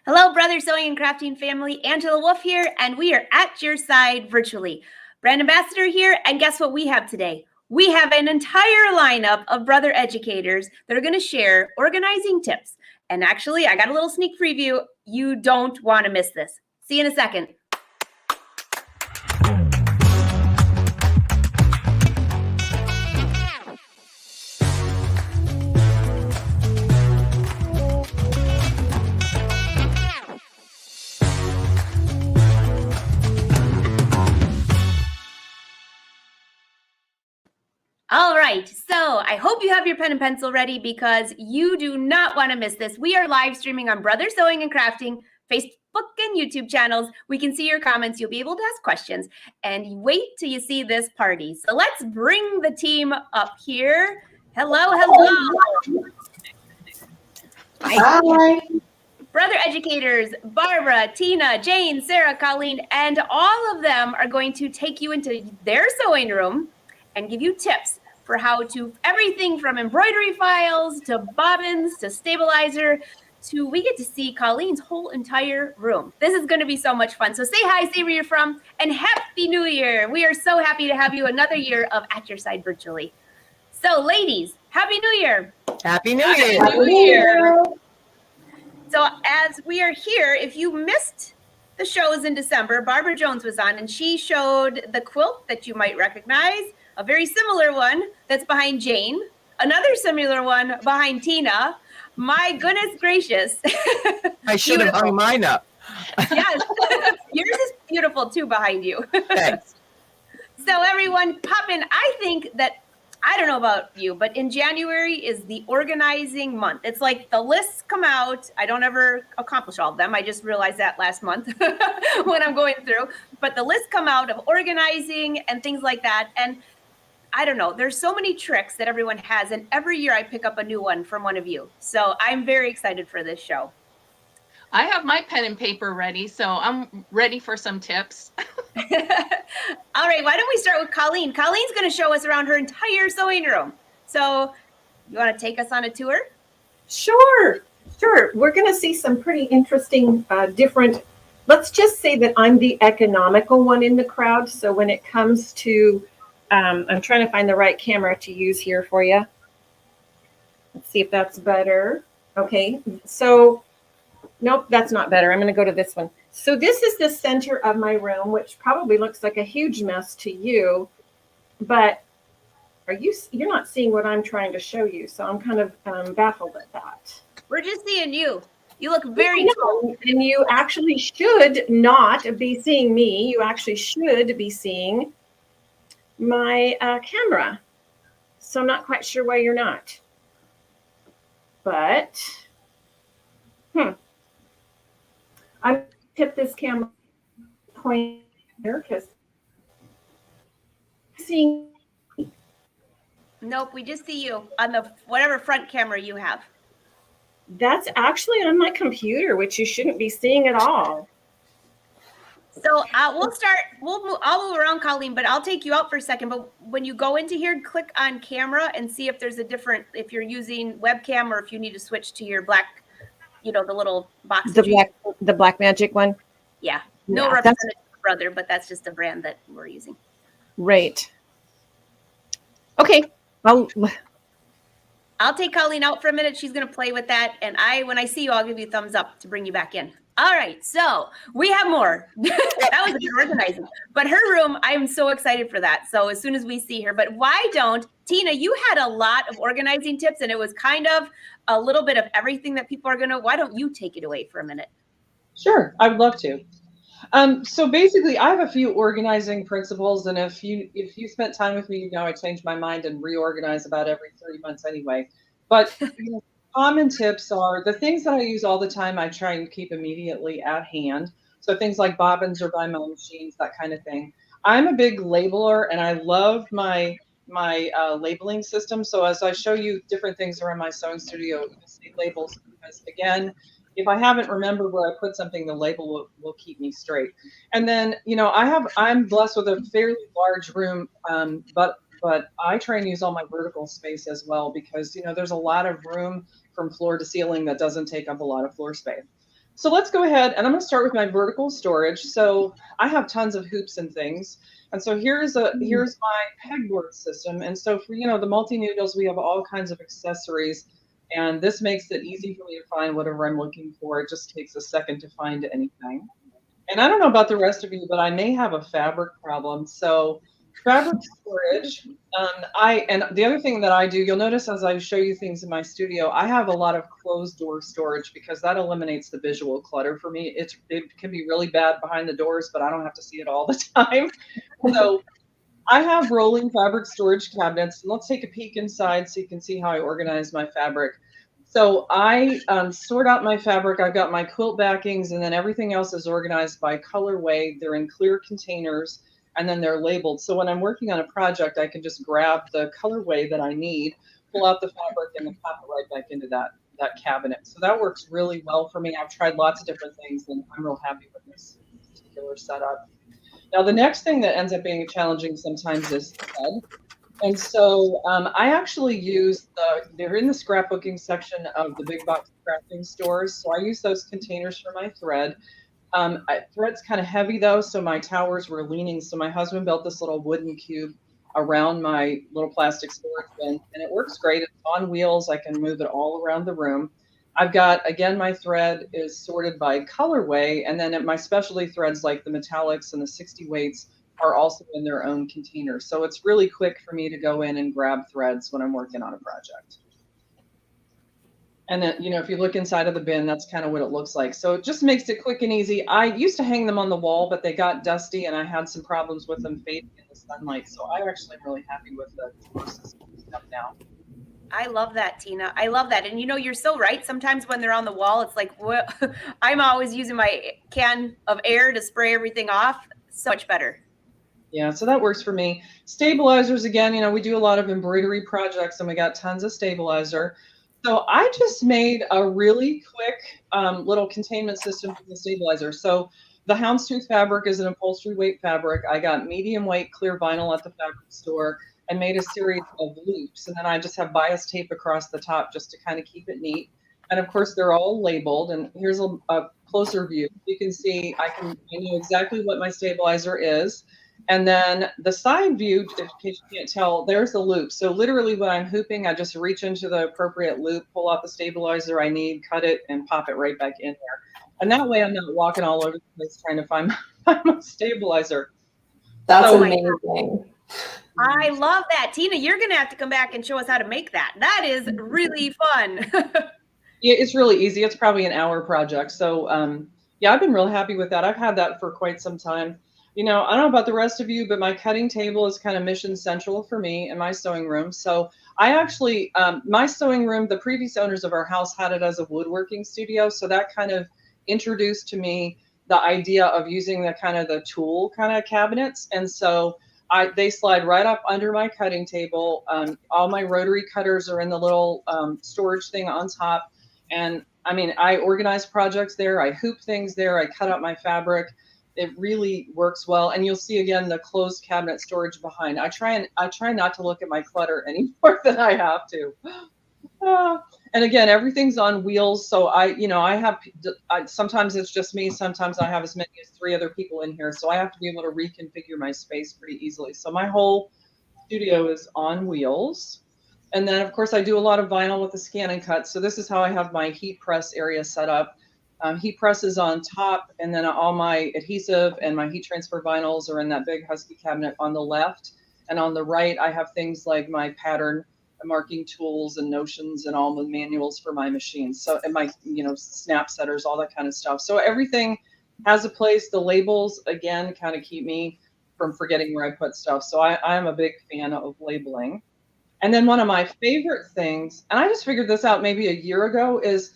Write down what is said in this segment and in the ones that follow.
Hello, Brother Sewing and Crafting family. Angela Wolf here, and we are at your side virtually. Brand Ambassador here, and guess what we have today? We have an entire lineup of brother educators that are going to share organizing tips. And actually, I got a little sneak preview. You don't want to miss this. See you in a second. All right, so I hope you have your pen and pencil ready because you do not want to miss this. We are live streaming on Brother Sewing and Crafting, Facebook and YouTube channels. We can see your comments. You'll be able to ask questions. And wait till you see this party. So let's bring the team up here. Hello. Hi. Brother educators, Barbara, Tina, Jane, Sara, Coleen, and all of them are going to take you into their sewing room and give you tips for how to everything from embroidery files to bobbins to stabilizer to we get to see Colleen's whole entire room. This is going to be so much fun. So say hi, say where you're from, and Happy New Year. We are so happy to have you another year of At Your Side virtually. So ladies, Happy New Year. Happy New Year. Happy New Year. So as we are here, if you missed the shows in December, Barbara Jones was on and she showed the quilt that you might recognize, a very similar one that's behind Jane, another similar one behind Tina. My goodness gracious. I should have hung mine up. Yes, yours is beautiful too behind you. Thanks. So everyone pop in. I think that, I don't know about you, but in January is the organizing month. It's like the lists come out. I don't ever accomplish all of them. I just realized that last month when I'm going through. But the lists come out of organizing and things like that. And I don't know, there's so many tricks that everyone has. And every year I pick up a new one from one of you. So I'm very excited for this show. I have my pen and paper ready, so I'm ready for some tips. All right, why don't we start with Coleen? Colleen's going to show us around her entire sewing room. So you want to take us on a tour? Sure. We're going to see some pretty interesting, different, let's just say that I'm the economical one in the crowd. So when it comes to, I'm trying to find the right camera to use here for you. Let's see if that's better. Okay, so nope, that's not better. I'm going to go to this one. So this is the center of my room, which probably looks like a huge mess to you, but you're not seeing what I'm trying to show you. So I'm kind of baffled at that. We're just seeing you. You look very tall. And you actually should not be seeing me. You actually should be seeing my camera. So I'm not quite sure why you're not. But, I tip this camera point here because seeing. Nope, we just see you on the whatever front camera you have. That's actually on my computer, which you shouldn't be seeing at all. So we'll start. I'll move around, Coleen, but I'll take you out for a second. But when you go into here, click on camera and see if there's a different. If you're using webcam or if you need to switch to your black, the little box. The black magic one. Yeah, no representative brother, but that's just a brand that we're using. Right. Okay. I'll take Coleen out for a minute. She's going to play with that. And when I see you, I'll give you a thumbs up to bring you back in. All right. So we have more. That was a good organizing. But her room, I'm so excited for that. So as soon as we see her, but why don't, Tina, you had a lot of organizing tips and it was kind of a little bit of everything that people are going to, why don't you take it away for a minute? Sure. I would love to. So basically, I have a few organizing principles, and if you spent time with me, you know I change my mind and reorganize about every 3 months anyway. But common tips are the things that I use all the time. I try and keep immediately at hand. So things like bobbins or by my machines, that kind of thing. I'm a big labeler, and I love my labeling system. So as I show you different things around my sewing studio, you'll see labels because again, if I haven't remembered where I put something, the label will keep me straight. And then, I'm blessed with a fairly large room, but I try and use all my vertical space as well because, there's a lot of room from floor to ceiling that doesn't take up a lot of floor space. So let's go ahead, and I'm going to start with my vertical storage. So I have tons of hoops and things. And so here's my pegboard system. And so for, the multi-noodles, we have all kinds of accessories. And this makes it easy for me to find whatever I'm looking for. It just takes a second to find anything. And I don't know about the rest of you, but I may have a fabric problem. So fabric storage, and the other thing that I do, you'll notice as I show you things in my studio, I have a lot of closed door storage because that eliminates the visual clutter for me. It can be really bad behind the doors, but I don't have to see it all the time. So I have rolling fabric storage cabinets. And let's take a peek inside so you can see how I organize my fabric. So I sort out my fabric. I've got my quilt backings, and then everything else is organized by colorway. They're in clear containers, and then they're labeled. So when I'm working on a project, I can just grab the colorway that I need, pull out the fabric, and then pop it right back into that cabinet. So that works really well for me. I've tried lots of different things, and I'm real happy with this particular setup. Now, the next thing that ends up being challenging sometimes is thread. And so I actually use they're in the scrapbooking section of the big box crafting stores. So I use those containers for my thread. Thread's kind of heavy though, so my towers were leaning. So my husband built this little wooden cube around my little plastic storage bin, and it works great. It's on wheels. I can move it all around the room. I've got, again, my thread is sorted by colorway, and then my specialty threads like the metallics and the 60 weights are also in their own containers. So it's really quick for me to go in and grab threads when I'm working on a project. And then, if you look inside of the bin, that's kind of what it looks like. So it just makes it quick and easy. I used to hang them on the wall, but they got dusty and I had some problems with them fading in the sunlight. So I actually am really happy with the system stuff now. I love that, Tina. I love that. And you're so right. Sometimes when they're on the wall, it's like, I'm always using my can of air to spray everything off. So much better. Yeah, so that works for me. Stabilizers, again, we do a lot of embroidery projects and we got tons of stabilizer. So I just made a really quick little containment system for the stabilizer. So the houndstooth fabric is an upholstery weight fabric. I got medium weight clear vinyl at the fabric store and made a series of loops. And then I just have bias tape across the top just to kind of keep it neat. And of course, they're all labeled. And here's a closer view. You can see I know exactly what my stabilizer is. And then the side view, in case you can't tell, there's the loop. So literally when I'm hooping, I just reach into the appropriate loop, pull out the stabilizer I need, cut it, and pop it right back in there. And that way I'm not walking all over the place trying to find my stabilizer. That's amazing. I love that. Tina, you're going to have to come back and show us how to make that. That is really fun. Yeah, it's really easy. It's probably an hour project. So yeah, I've been really happy with that. I've had that for quite some time. I don't know about the rest of you, but my cutting table is kind of mission central for me in my sewing room. So I actually, my sewing room, the previous owners of our house had it as a woodworking studio. So that kind of introduced to me the idea of using the tool kind of cabinets. And so they slide right up under my cutting table. All my rotary cutters are in the little storage thing on top. And I organize projects there. I hoop things there. I cut out my fabric. It really works well. And you'll see again the closed cabinet storage behind. I try not to look at my clutter any more than I have to. And again, everything's on wheels. So I have sometimes it's just me. Sometimes I have as many as 3 other people in here. So I have to be able to reconfigure my space pretty easily. So my whole studio is on wheels. And then of course I do a lot of vinyl with the scan and cut. So this is how I have my heat press area set up. Heat presses on top, and then all my adhesive and my heat transfer vinyls are in that big Husky cabinet on the left. And on the right, I have things like my pattern marking tools and notions and all the manuals for my machines. So, and my, snap setters, all that kind of stuff. So everything has a place. The labels, again, kind of keep me from forgetting where I put stuff. So I am a big fan of labeling. And then one of my favorite things, and I just figured this out maybe a year ago, is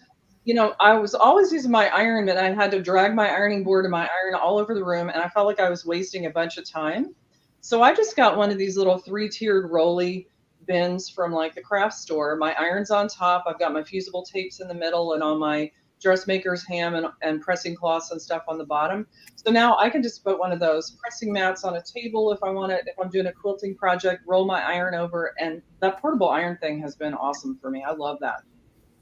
I was always using my iron, but I had to drag my ironing board and my iron all over the room, and I felt like I was wasting a bunch of time. So I just got one of these little 3-tiered rolly bins from like the craft store. My iron's on top. I've got my fusible tapes in the middle and all my dressmaker's ham and pressing cloths and stuff on the bottom. So now I can just put one of those pressing mats on a table if I want it. If I'm doing a quilting project, roll my iron over. And that portable iron thing has been awesome for me. I love that.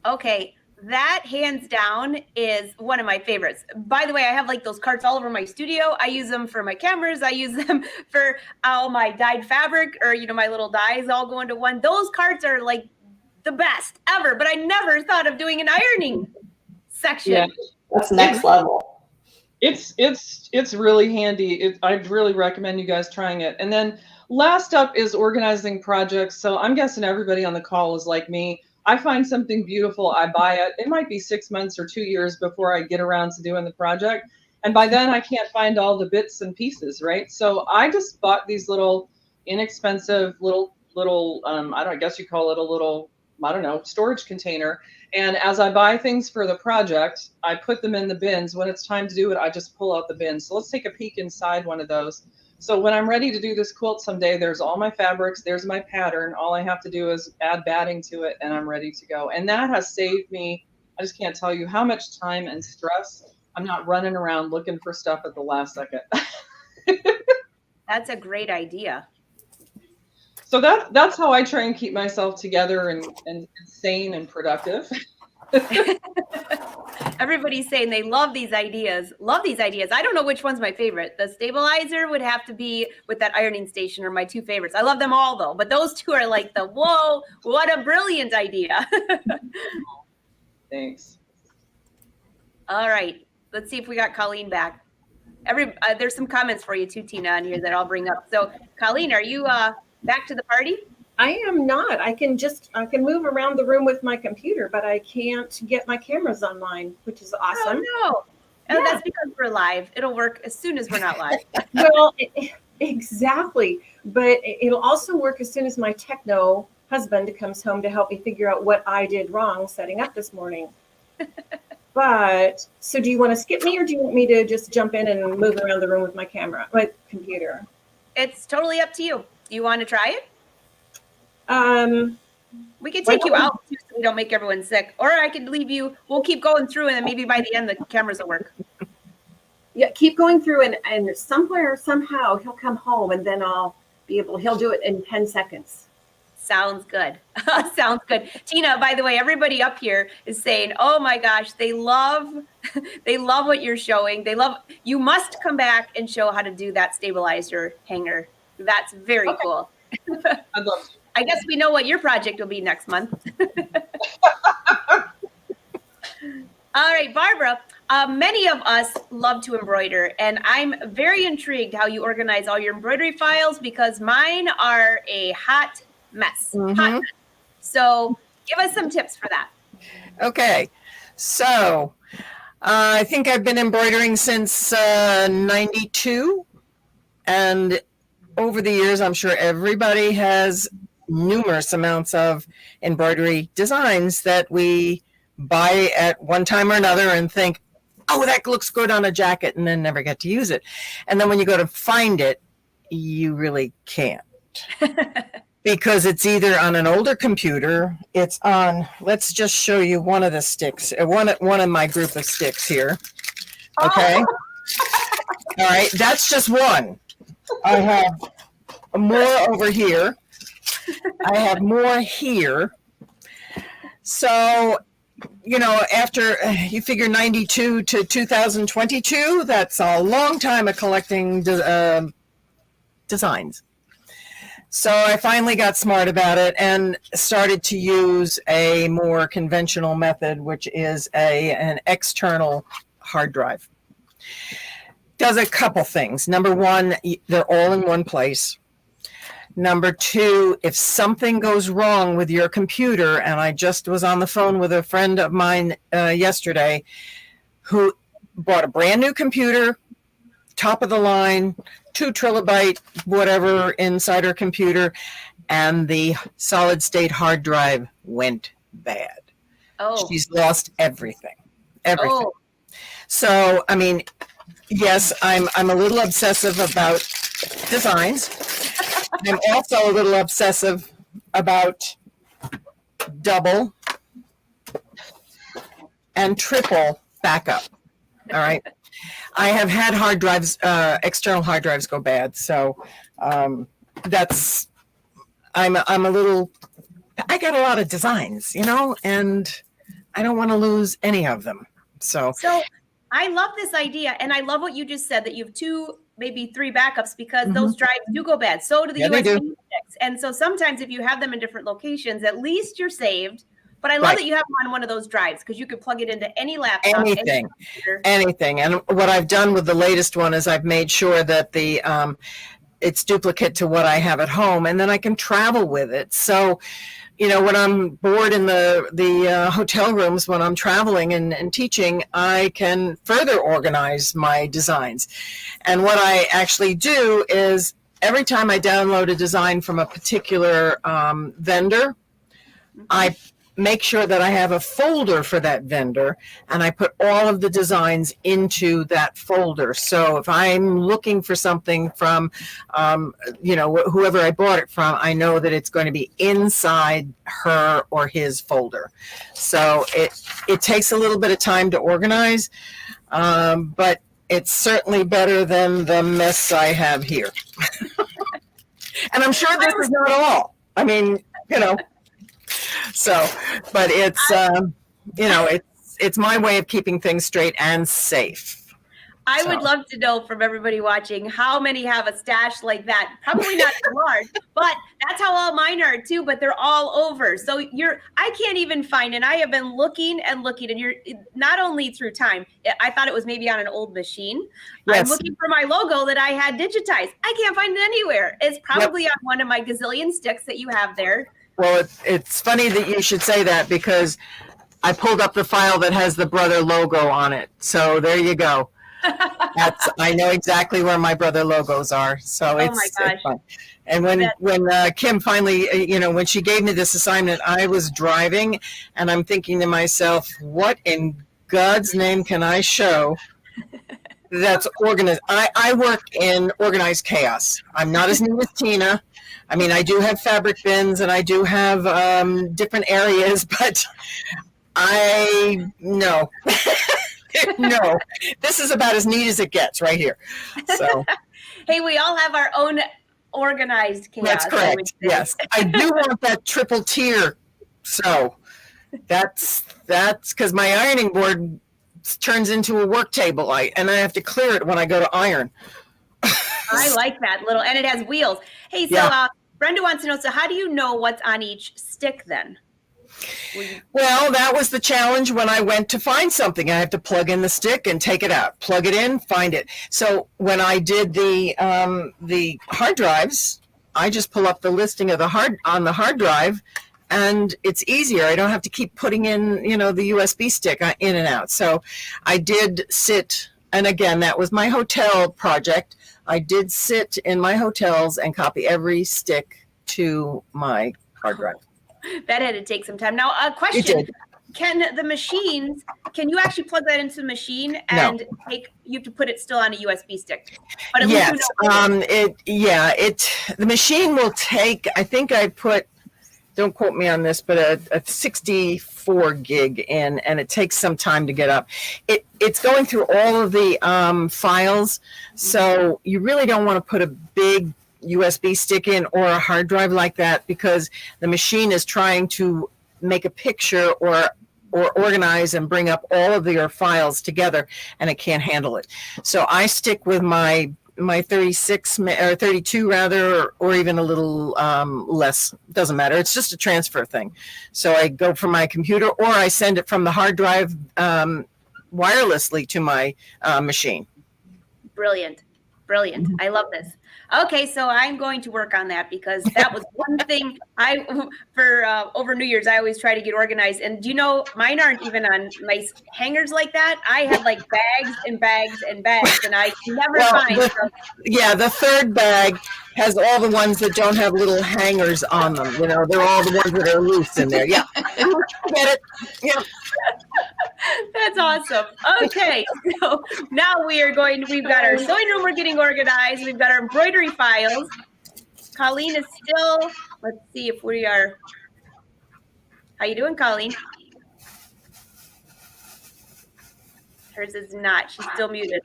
Okay. that hands down is one of my favorites. By the way, I have like those carts all over my studio. I use them for my cameras. I use them for all my dyed fabric, or, you know, my little dyes all go into one. Those carts are like the best ever, but I never thought of doing an ironing section. Yeah. That's next level. It's really handy. I'd really recommend you guys trying it. And then last up is organizing projects. So I'm guessing everybody on the call is like me. I find something beautiful, I buy it. It might be 6 months or 2 years before I get around to doing the project. And by then I can't find all the bits and pieces, right? So I just bought these little inexpensive little I guess you call it a little, I don't know, storage container. And as I buy things for the project, I put them in the bins. When it's time to do it, I just pull out the bins. So let's take a peek inside one of those. So when I'm ready to do this quilt someday, there's all my fabrics, there's my pattern. All I have to do is add batting to it and I'm ready to go. And that has saved me, I just can't tell you how much time and stress. I'm not running around looking for stuff at the last second. That's a great idea. So that's how I try and keep myself together and sane and productive. Everybody's saying they love these ideas. Love these ideas. I don't know which one's my favorite. The stabilizer would have to be with that ironing station, are my two favorites. I love them all though, but those two are like the whoa, what a brilliant idea. Thanks. All right, let's see if we got Coleen back. There's some comments for you too, Tina, on here that I'll bring up. So Coleen, are you back to the party? I am not. I can move around the room with my computer, but I can't get my cameras online, which is awesome. Oh no. Oh, that's because we're live. It'll work as soon as we're not live. Well, exactly. But it'll also work as soon as my techno husband comes home to help me figure out what I did wrong setting up this morning. But so do you want to skip me, or do you want me to just jump in and move around the room with my computer? It's totally up to you. Do you want to try it? We could take you out too, so we don't make everyone sick. Or I could leave you. We'll keep going through, and then maybe by the end the cameras will work. Yeah, keep going through, and somewhere, somehow, he'll come home, and then he'll do it in 10 seconds. Sounds good. Sounds good. Tina, by the way, everybody up here is saying, oh my gosh, they love what you're showing. You must come back and show how to do that stabilizer hanger. That's very cool. I'd love to. I guess we know what your project will be next month. All right, Barbara, many of us love to embroider, and I'm very intrigued how you organize all your embroidery files, because mine are a hot mess. Mm-hmm. Hot mess. So give us some tips for that. Okay, so I think I've been embroidering since 92, and over the years, I'm sure everybody has numerous amounts of embroidery designs that we buy at one time or another and think, oh, that looks good on a jacket, and then never get to use it. And then when you go to find it, you really can't. Because it's either on an older computer, it's on, let's just show you one of the sticks, one of my group of sticks here. Okay. All right. That's just one. I have more over here. I have more here. So, you know, after you figure 92 to 2022, that's a long time of collecting designs. So I finally got smart about it and started to use a more conventional method, which is an external hard drive. Does a couple things. Number one, they're all in one place. Number two, if something goes wrong with your computer, and I just was on the phone with a friend of mine yesterday who bought a brand new computer, top of the line, 2 terabyte, whatever, inside her computer, and the solid state hard drive went bad. Oh. She's lost everything. Oh. So, I mean, yes, I'm a little obsessive about designs. I'm also a little obsessive about double and triple backup. All right. I have had hard drives, external hard drives go bad. So I'm a little, I got a lot of designs, you know, and I don't want to lose any of them. So I love this idea, and I love what you just said, that you have 2, maybe 3 backups, because those drives do go bad. So do the Yeah, they USB do. sticks. And so sometimes if you have them in different locations, at least you're saved. But I love that you have them on one of those drives, because you could plug it into any laptop, anything, any computer. anything. And what I've done with the latest one is I've made sure that the it's duplicate to what I have at home, and then I can travel with it. So, you know, when I'm bored in the hotel rooms, when I'm traveling and teaching, I can further organize my designs. And what I actually do is every time I download a design from a particular vendor, I make sure that I have a folder for that vendor, and I put all of the designs into that folder. So if I'm looking for something from, you know, whoever I bought it from, I know that it's going to be inside her or his folder. So it takes a little bit of time to organize, but it's certainly better than the mess I have here. And I'm sure this is not all. I mean, you know. So, but it's, you know, it's my way of keeping things straight and safe. I would love to know from everybody watching how many have a stash like that. Probably not large, but that's how all mine are too, but they're all over. So I can't even find, and I have been looking and looking, and you're not only through time. I thought it was maybe on an old machine. Yes. I'm looking for my logo that I had digitized. I can't find it anywhere. It's probably on one of my gazillion sticks that you have there. Well, it's funny that you should say that, because I pulled up the file that has the brother logo on it. So there you go. I know exactly where my brother logos are. So it's fun. And when Kim finally, you know, when she gave me this assignment, I was driving and I'm thinking to myself, what in God's name can I show that's organized? I work in organized chaos. I'm not as neat as Tina. I mean, I do have fabric bins and I do have different areas, but no. No, this is about as neat as it gets right here. So, hey, we all have our own organized chaos. That's correct. Yes, I do want that triple tier. So that's because my ironing board turns into a work table, and I have to clear it when I go to iron. I like that little, and it has wheels. Hey, so Brenda wants to know, so how do you know what's on each stick then? Well, that was the challenge when I went to find something. I have to plug in the stick and take it out, plug it in, find it. So when I did the hard drives, I just pull up the listing of the hard drive, and it's easier. I don't have to keep putting in, you know, the USB stick in and out. So I did sit, and again, that was my hotel project. I did sit in my hotels and copy every stick to my hard drive. That had to take some time. Now, a question: can you actually plug that into the machine and you have to put it still on a USB stick? But yes, the machine will take, I think I put, don't quote me on this, but a 64 gig in, and it takes some time to get up. It's going through all of the files, so you really don't want to put a big USB stick in or a hard drive like that, because the machine is trying to make a picture or organize and bring up all of your files together, and it can't handle it. So I stick with my 36 or 32 rather, or even a little less. Doesn't matter. It's just a transfer thing. So I go from my computer, or I send it from the hard drive wirelessly to my machine. Brilliant. I love this. Okay, so I'm going to work on that, because that was one thing for over New Year's, I always try to get organized. And you know, mine aren't even on nice hangers like that. I have like bags and bags and bags, and I never find them. The third bag has all the ones that don't have little hangers on them. You know, they're all the ones that are loose in there. Yeah, get it? Yeah. That's awesome. Okay, so now we've got our sewing room, we're getting organized. We've got our embroidery files. Coleen is still, let's see if we are, how you doing, Coleen? Hers is not, she's still muted.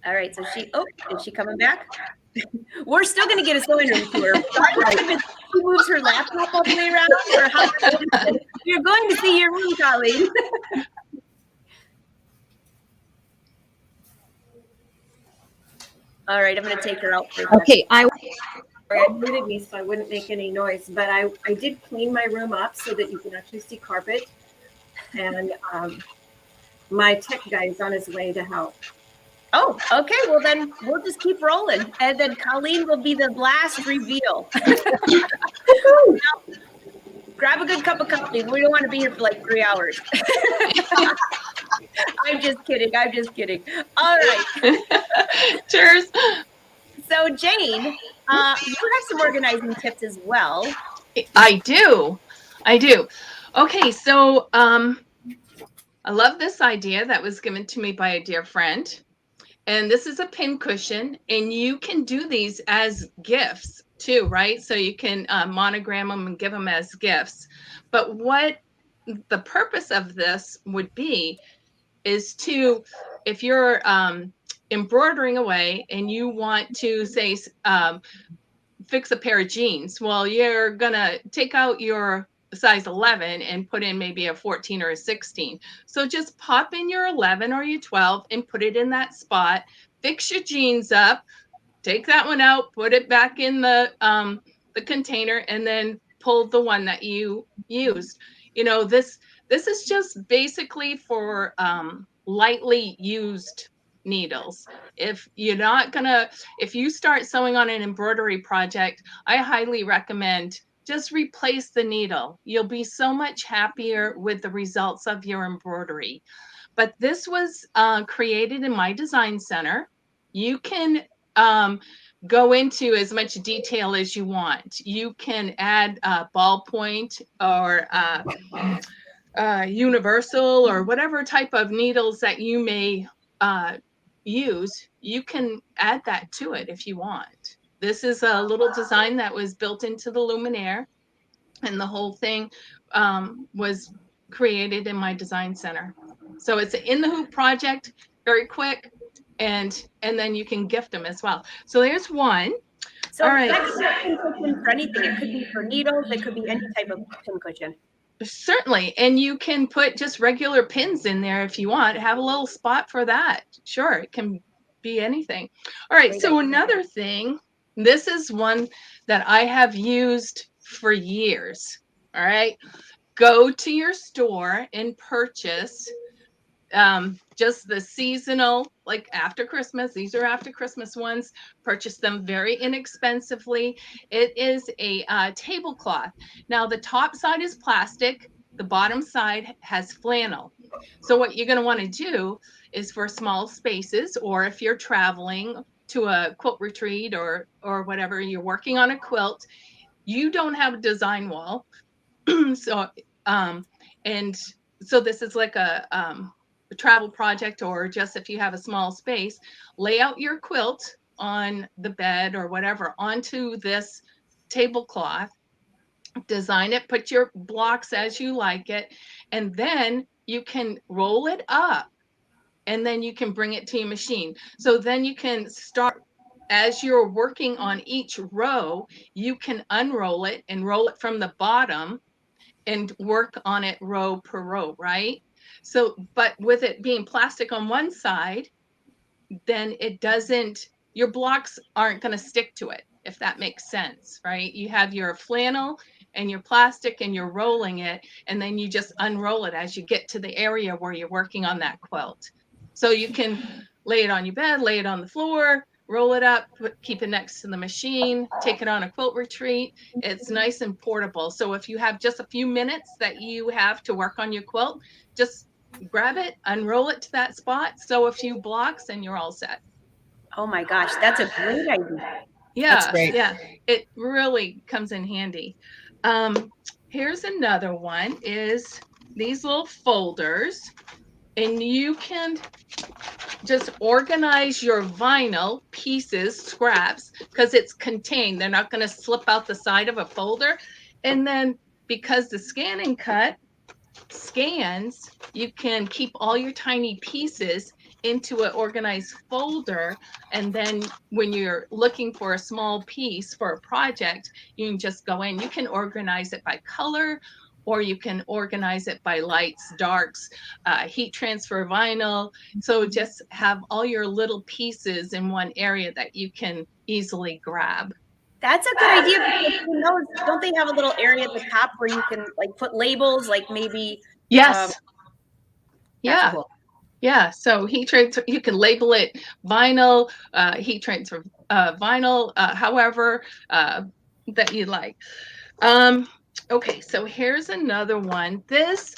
All right, so is she coming back? We're still going to get a sewing room tour. she moves her laptop all the way around, or how you're going to see your room, Coleen. All right, I'm going to take her out for a second. Okay, I muted me so I wouldn't make any noise, but I did clean my room up so that you can actually see carpet. And my tech guy is on his way to help. Oh, okay. Well, then we'll just keep rolling. And then Coleen will be the last reveal. Now, grab a good cup of coffee. We don't want to be here for like 3 hours. I'm just kidding. I'm just kidding. All right. Cheers. So, Jane, you have some organizing tips as well. I do. Okay, so I love this idea that was given to me by a dear friend. And this is a pin cushion, and you can do these as gifts too, right? So you can monogram them and give them as gifts. But what the purpose of this would be is to, if you're embroidering away and you want to say, fix a pair of jeans, well, you're gonna take out your size 11 and put in maybe a 14 or a 16. So just pop in your 11 or your 12 and put it in that spot, fix your jeans up, take that one out, put it back in the container, and then pull the one that you used. You know, this is just basically for lightly used needles. If you're not gonna, if you start sewing on an embroidery project, I highly recommend just replace the needle. You'll be so much happier with the results of your embroidery. But this was created in my design center. You can go into as much detail as you want. You can add ballpoint or universal or whatever type of needles that you may use. You can add that to it if you want. This is a little design that was built into the luminaire, and the whole thing was created in my design center. So it's an in the hoop project, very quick, and then you can gift them as well. So there's one. So all right, that's a pin cushion for anything. It could be for needles. It could be any type of pin cushion. Certainly. And you can put just regular pins in there if you want. Have a little spot for that. Sure, it can be anything. All right, so another thing, this is one that I have used for years. All right, go to your store and purchase just the seasonal, like after Christmas. These are after Christmas ones. Purchase them very inexpensively. It is a tablecloth. Now the top side is plastic. The bottom side has flannel. So what you're going to want to do is, for small spaces, or if you're traveling to a quilt retreat or whatever, you're working on a quilt, you don't have a design wall. So this is like a travel project, or just if you have a small space, lay out your quilt on the bed or whatever onto this tablecloth, design it, put your blocks as you like it, and then you can roll it up, and then you can bring it to your machine. So then you can start, as you're working on each row, you can unroll it and roll it from the bottom and work on it row per row, right? So, but with it being plastic on one side, then it doesn't, your blocks aren't going to stick to it, if that makes sense, right? You have your flannel and your plastic and you're rolling it, and then you just unroll it as you get to the area where you're working on that quilt. So you can lay it on your bed, lay it on the floor, roll it up, keep it next to the machine, take it on a quilt retreat. It's nice and portable. So if you have just a few minutes that you have to work on your quilt, just grab it, unroll it to that spot, sew a few blocks, and you're all set. Oh my gosh, that's a great idea. Yeah, That's great. Yeah, it really comes in handy. Here's another one, is these little folders, and you can just organize your vinyl pieces, scraps, because it's contained. They're not going to slip out the side of a folder. And then because the Scan and Cut scans, you can keep all your tiny pieces into an organized folder. And then when you're looking for a small piece for a project, you can just go in. You can organize it by color, or you can organize it by lights, darks, heat transfer vinyl. So just have all your little pieces in one area that you can easily grab. That's a good idea, because who knows, don't they have a little area at the top where you can like put labels, like maybe? Yes. That's Yeah. cool. Yeah. So heat transfer, you can label it vinyl, heat transfer vinyl, however that you like. Okay, so here's another one. This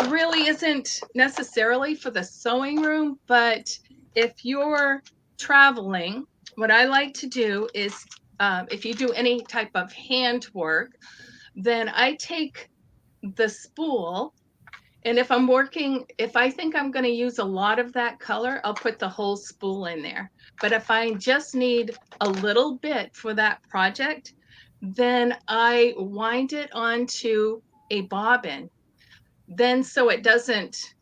really isn't necessarily for the sewing room, but if you're traveling, what I like to do is, if you do any type of hand work, then I take the spool, and if I'm working, if I think I'm going to use a lot of that color, I'll put the whole spool in there. But if I just need a little bit for that project, then I wind it onto a bobbin. Then so it doesn't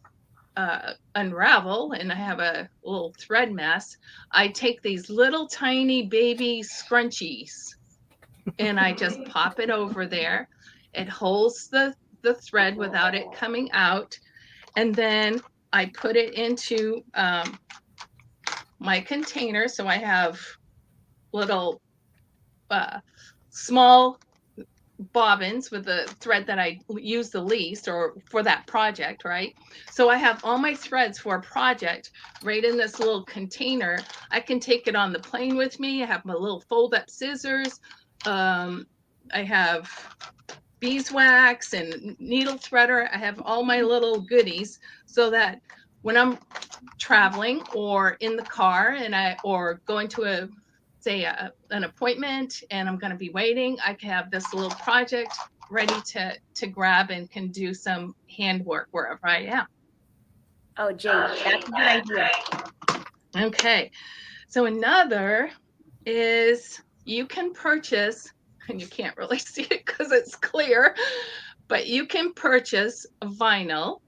unravel and I have a little thread mess, I take these little tiny baby scrunchies and I just pop it over there. It holds the thread without it coming out. And then I put it into my container. So I have little small bobbins with the thread that I use the least, or for that project, right? So I have all my threads for a project right in this little container. I can take it on the plane with me. I have my little fold-up scissors. I have beeswax and needle threader. I have all my little goodies so that when I'm traveling or in the car or going to an appointment and I'm going to be waiting, I can have this little project ready to grab and can do some handwork wherever I am. Oh, Jane, that's a good idea. Okay, so another is you can purchase, and you can't really see it because it's clear, but you can purchase vinyl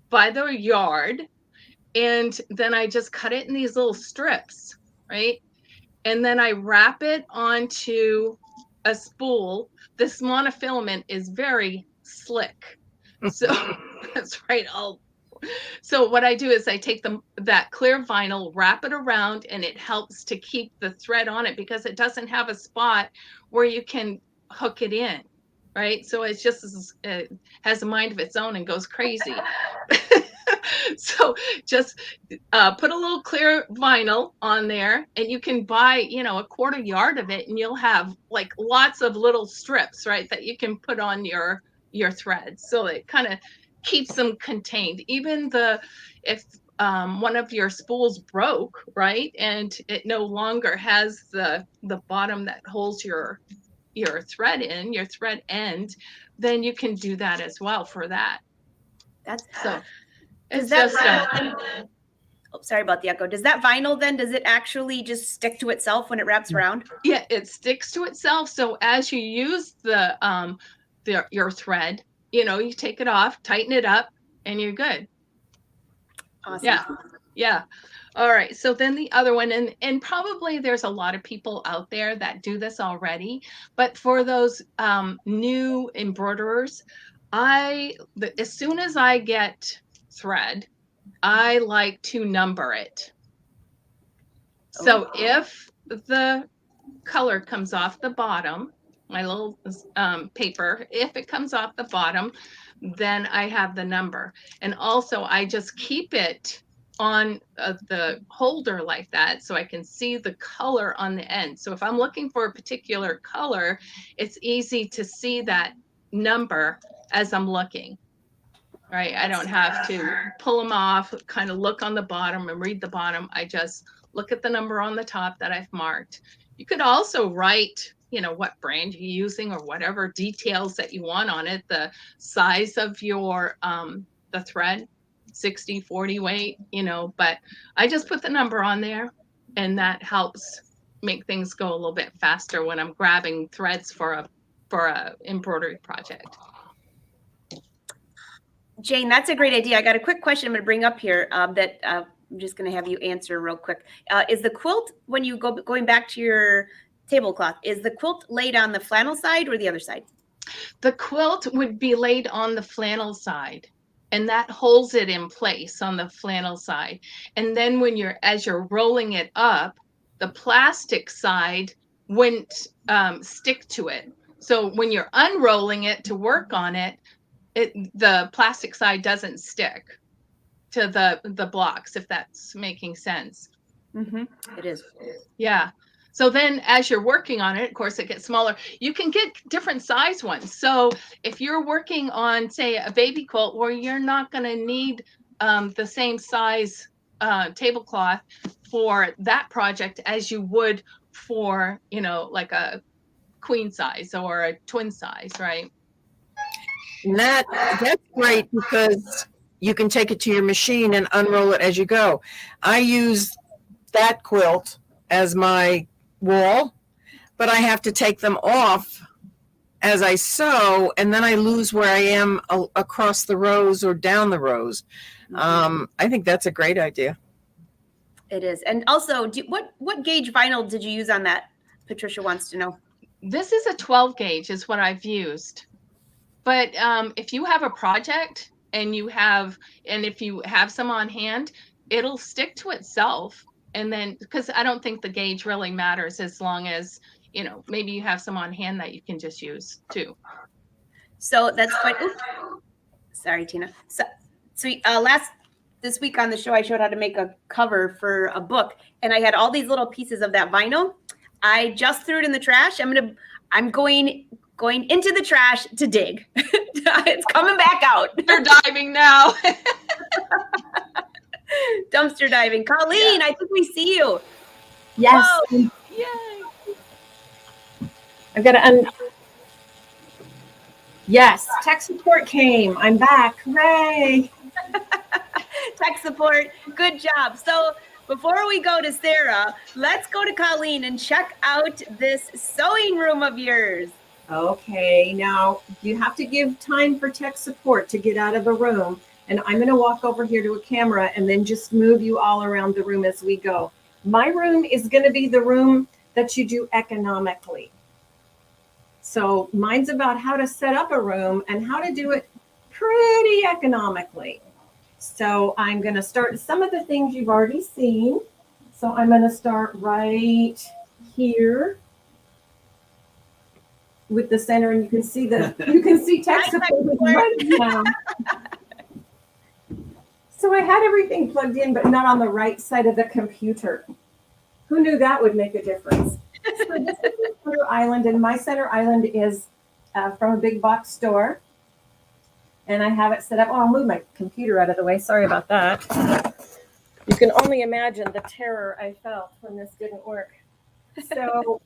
by the yard, and then I just cut it in these little strips, right? And then I wrap it onto a spool. This monofilament is very slick. So that's right. So what I do is I take that clear vinyl, wrap it around, and it helps to keep the thread on it because it doesn't have a spot where you can hook it in, right? So it's just it has a mind of its own and goes crazy. So just put a little clear vinyl on there, and you can buy, a quarter yard of it, and you'll have like lots of little strips, right, that you can put on your threads. So it kind of keeps them contained. Even if one of your spools broke, right, and it no longer has the bottom that holds your thread in, your thread end, then you can do that as well for that. That's so. It's just oh, sorry about the echo. Does that vinyl then, does it actually just stick to itself when it wraps around? Yeah, it sticks to itself. So as you use your thread, you take it off, tighten it up, and you're good. Awesome. Yeah. All right. So then the other one, and probably there's a lot of people out there that do this already, but for those new embroiderers, as soon as I get thread, I like to number it. So if the color comes off the bottom, my little paper, if it comes off the bottom, then I have the number. And also I just keep it on the holder like that so I can see the color on the end. So if I'm looking for a particular color, it's easy to see that number as I'm looking. Right, I don't have to pull them off, kind of look on the bottom and read the bottom. I just look at the number on the top that I've marked. You could also write, what brand you're using or whatever details that you want on it, the size of your the thread, 60-40 weight, but I just put the number on there, and that helps make things go a little bit faster when I'm grabbing threads for a embroidery project. Jane, that's a great idea. I got a quick question I'm going to bring up here that I'm just going to have you answer real quick. Is the quilt, when you going back to your tablecloth, is the quilt laid on the flannel side or the other side? The quilt would be laid on the flannel side, and that holds it in place on the flannel side. And then as you're rolling it up, the plastic side wouldn't stick to it. So when you're unrolling it to work on it, the plastic side doesn't stick to the blocks, if that's making sense. Mm-hmm. It is. Yeah. So then as you're working on it, of course, it gets smaller. You can get different size ones. So if you're working on, say, a baby quilt where you're not going to need the same size tablecloth for that project as you would for, like a queen size or a twin size, right? And that's great because you can take it to your machine and unroll it as you go. I use that quilt as my wall, but I have to take them off as I sew, and then I lose where I am across the rows or down the rows. I think that's a great idea. It is. And also, what gauge vinyl did you use on that? Patricia wants to know. This is a 12 gauge is what I've used. But if you have a project and if you have some on hand, it'll stick to itself. And then, because I don't think the gauge really matters as long as, maybe you have some on hand that you can just use too. So that's quite, oops. Sorry, Tina. So this week on the show, I showed how to make a cover for a book, and I had all these little pieces of that vinyl. I just threw it in the trash. I'm going into the trash to dig. It's coming back out. They're diving now. Dumpster diving. Coleen, I think we see you. Yes. Whoa. Yay. I've got to Yes, tech support came. I'm back. Hooray. Tech support. Good job. So before we go to Sara, let's go to Coleen and check out this sewing room of yours. Okay, now you have to give time for tech support to get out of the room. And I'm going to walk over here to a camera and then just move you all around the room as we go. My room is going to be the room that you do economically. So mine's about how to set up a room and how to do it pretty economically. So I'm going to start some of the things you've already seen. So I'm going to start right here with the center, and you can see tech support right now. So I had everything plugged in, but not on the right side of the computer. Who knew that would make a difference? So this is the center island, and my center island is from a big box store. And I have it set up. Oh, I'll move my computer out of the way. Sorry about that. You can only imagine the terror I felt when this didn't work. So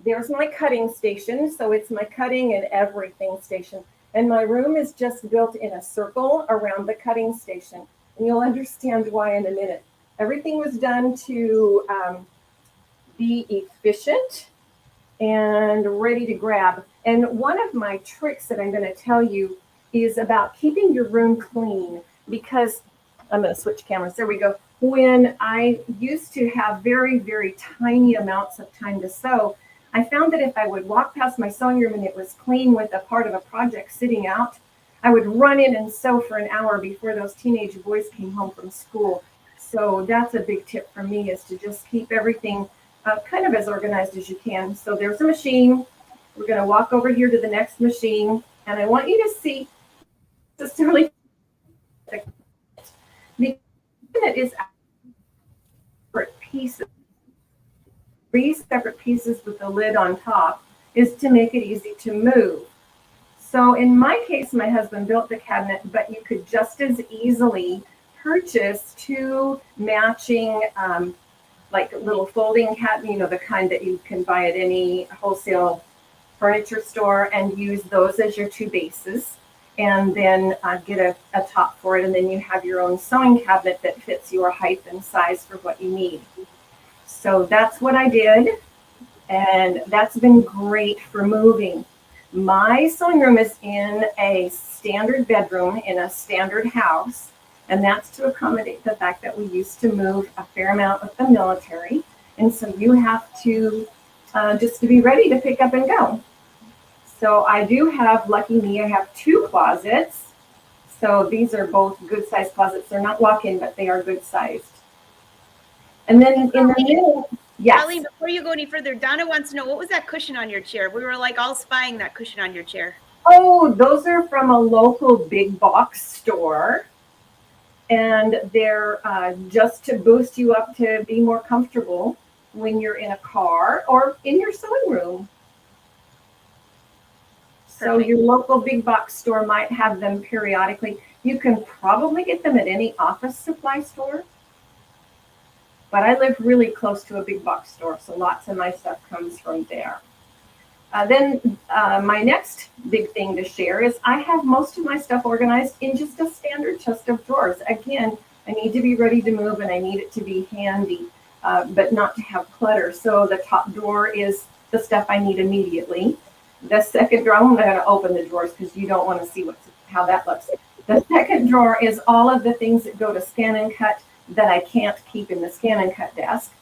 there's my cutting station. So it's my cutting and everything station. And my room is just built in a circle around the cutting station. And you'll understand why in a minute. Everything was done to be efficient and ready to grab. And one of my tricks that I'm going to tell you is about keeping your room clean, because I'm going to switch cameras. There we go. When I used to have very, very tiny amounts of time to sew, I found that if I would walk past my sewing room and it was clean with a part of a project sitting out, I would run in and sew for an hour before those teenage boys came home from school. So that's a big tip for me, is to just keep everything kind of as organized as you can. So there's a machine. We're going to walk over here to the next machine, and I want you to see necessarily the unit is separate pieces. 3 separate pieces with the lid on top is to make it easy to move. So in my case, my husband built the cabinet, but you could just as easily purchase 2 matching like little folding cabinet, the kind that you can buy at any wholesale furniture store, and use those as your 2 bases, and then get a top for it. And then you have your own sewing cabinet that fits your height and size for what you need. So that's what I did, and that's been great for moving. My sewing room is in a standard bedroom in a standard house, And that's to accommodate the fact that we used to move a fair amount with the military. And so you have to just to be ready to pick up and go. So I do have, lucky me, I have 2 closets. So these are both good sized closets. They're not walk-in, but they are good sized. And then in the middle, yes. Coleen, before you go any further, Donna wants to know, what was that cushion on your chair? We were like all spying that cushion on your chair. Oh, those are from a local big box store. And they're just to boost you up to be more comfortable when you're in a car or in your sewing room. So Perfect. your local big box store might have them periodically. You can probably get them at any office supply store. But I live really close to a big box store, so lots of my stuff comes from there. Then my next big thing to share is I have most of my stuff organized in just a standard chest of drawers. Again, I need to be ready to move and I need it to be handy, but not to have clutter. So the top drawer is the stuff I need immediately. The second drawer, I'm not going to open the drawers because you don't want to see how that looks. The second drawer is all of the things that go to scan and cut that I can't keep in the scan and cut desk.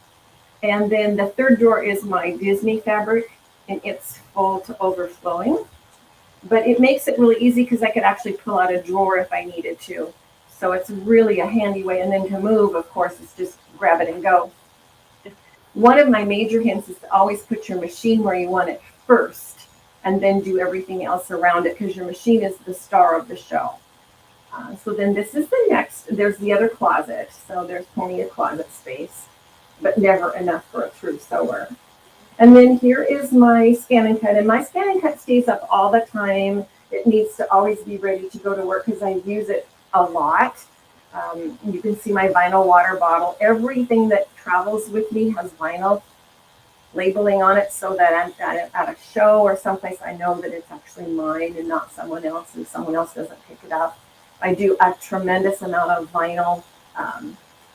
And then the third drawer is my Disney fabric, and it's full to overflowing. But it makes it really easy because I could actually pull out a drawer if I needed to. So it's really a handy way. And then to move, of course, is just grab it and go. One of my major hints is to always put your machine where you want it first, and then do everything else around it because your machine is the star of the show. So then this is the next, there's the other closet. So there's plenty of closet space, but never enough for a true sewer. And then here is my scan and cut. And my scan and cut stays up all the time. It needs to always be ready to go to work because I use it a lot. You can see my vinyl water bottle. Everything that travels with me has vinyl labeling on it so that I'm at a show or someplace I know that it's actually mine and not someone else, and someone else doesn't pick it up. I do a tremendous amount of vinyl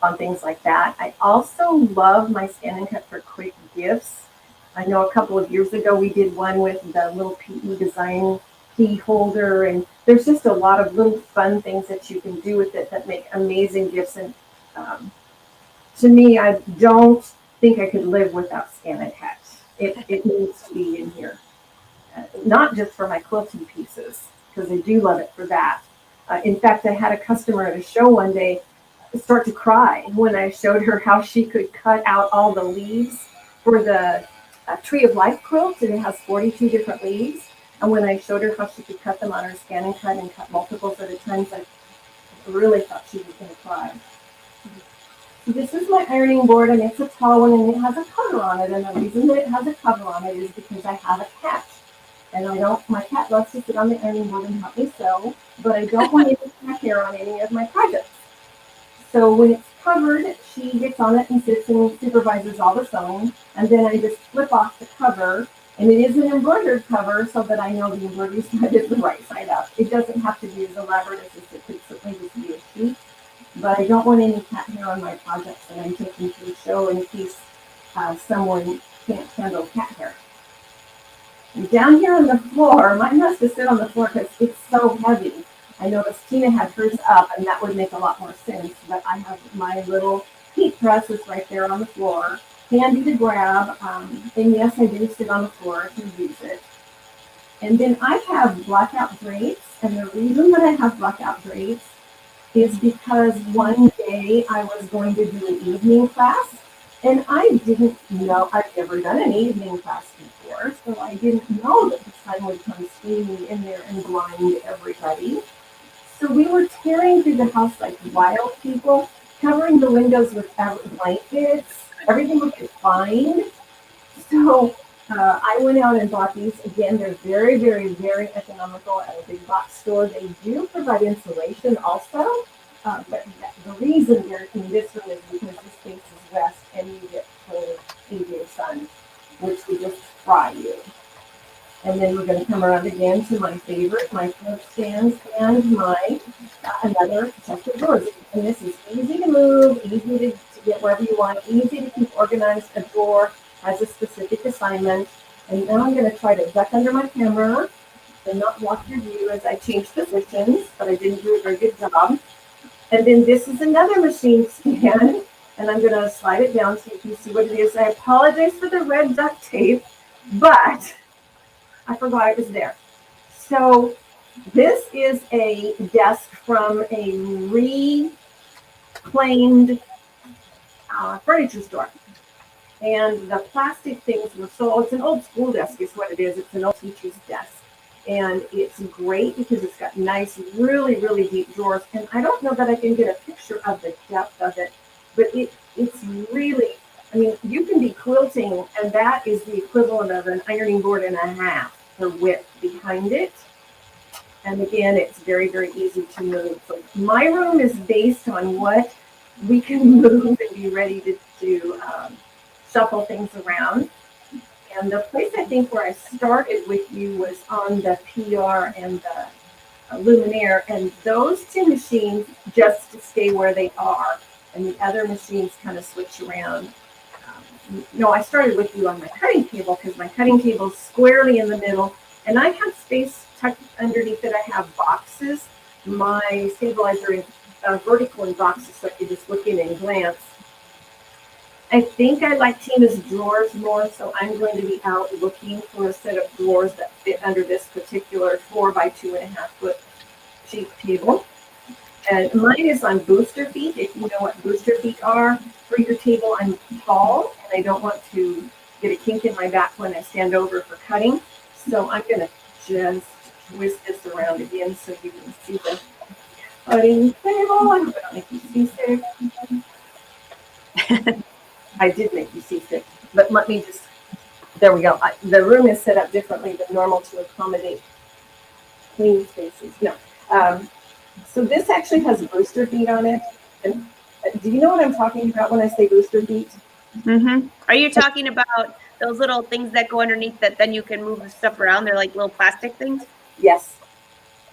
on things like that. I also love my scan and cut for quick gifts. I know a couple of years ago we did one with the little PE design key holder, and there's just a lot of little fun things that you can do with it that make amazing gifts. And to me, I don't think I could live without scan and cut. It needs to be in here, not just for my quilting pieces, because I do love it for that. In fact, I had a customer at a show one day start to cry when I showed her how she could cut out all the leaves for the Tree of Life quilt, and it has 42 different leaves. And when I showed her how she could cut them on her scan and cut and cut multiples at a time, I really thought she was going to cry. So this is my ironing board, and it's a tall one, and it has a cover on it. And the reason that it has a cover on it is because I have a cat. And my cat loves to sit on the ironing board and help me sew, but I don't want any cat hair on any of my projects. So when it's covered, she gets on it and sits and supervises all the sewing. And then I just flip off the cover, and it is an embroidered cover so that I know the embroidery side is the right side up. It doesn't have to be as elaborate as this. It could certainly just be a sheet, but I don't want any cat hair on my projects that I'm taking to the show in case someone can't handle cat hair. And down here on the floor, mine has to sit on the floor because it's so heavy. I noticed Tina had hers up, and that would make a lot more sense, but I have my little heat press is right there on the floor, handy to grab, and yes, I do sit on the floor to use it. And then I have blackout drapes, and the reason that I have blackout drapes is because one day I was going to do an evening class, and I didn't know, I've never done an evening class before, so I didn't know that the sun would come streaming in there and blind everybody. So we were tearing through the house like wild people, covering the windows with blankets. Everything was fine. So I went out and bought these. Again, they're very, very, very economical at a big box store. They do provide insulation also, but the reason they're in this room is because this space is west and you get full evening sun, which will just fry you. And then we're going to come around again to my favorite, my flip stands, and my another chest of drawers. And this is easy to move, easy to get wherever you want, easy to keep organized. A drawer has a specific assignment. And now I'm going to try to duck under my camera and not block your view as I change positions, but I didn't do a very good job. And then this is another machine stand, and I'm going to slide it down so you can see what it is. I apologize for the red duct tape, but I forgot it was there. So this is a desk from a reclaimed furniture store. And the plastic things were sold. It's an old school desk is what it is. It's an old teacher's desk. And it's great because it's got nice, really, really deep drawers. And I don't know that I can get a picture of the depth of it, but it's really, I mean, you can be quilting, and that is the equivalent of an ironing board and a half, the width behind it. And again, it's very, very easy to move. So my room is based on what we can move and be ready to do, shuffle things around. And the place I think where I started with you was on the PR and the Luminaire, and those two machines just stay where they are, and the other machines kind of switch around. No, I started with you on my cutting table because my cutting table is squarely in the middle, and I have space tucked underneath it. I have boxes. My stabilizer is vertical in boxes, so I can just look in and glance. I think I like Tina's drawers more, so I'm going to be out looking for a set of drawers that fit under this particular 4 by 2.5 foot cheap table. And mine is on booster feet. If you know what booster feet are for your table, I'm tall and I don't want to get a kink in my back when I stand over for cutting. So I'm going to just twist this around again so you can see the cutting table. I hope I don't make you seasick. I did make you seasick, but let me just, there we go. The room is set up differently than normal to accommodate clean spaces. No. So this actually has booster feet on it. And do you know what I'm talking about when I say booster feet? Mm-hmm. Are you talking about those little things that go underneath that then you can move the stuff around? They're like little plastic things? Yes.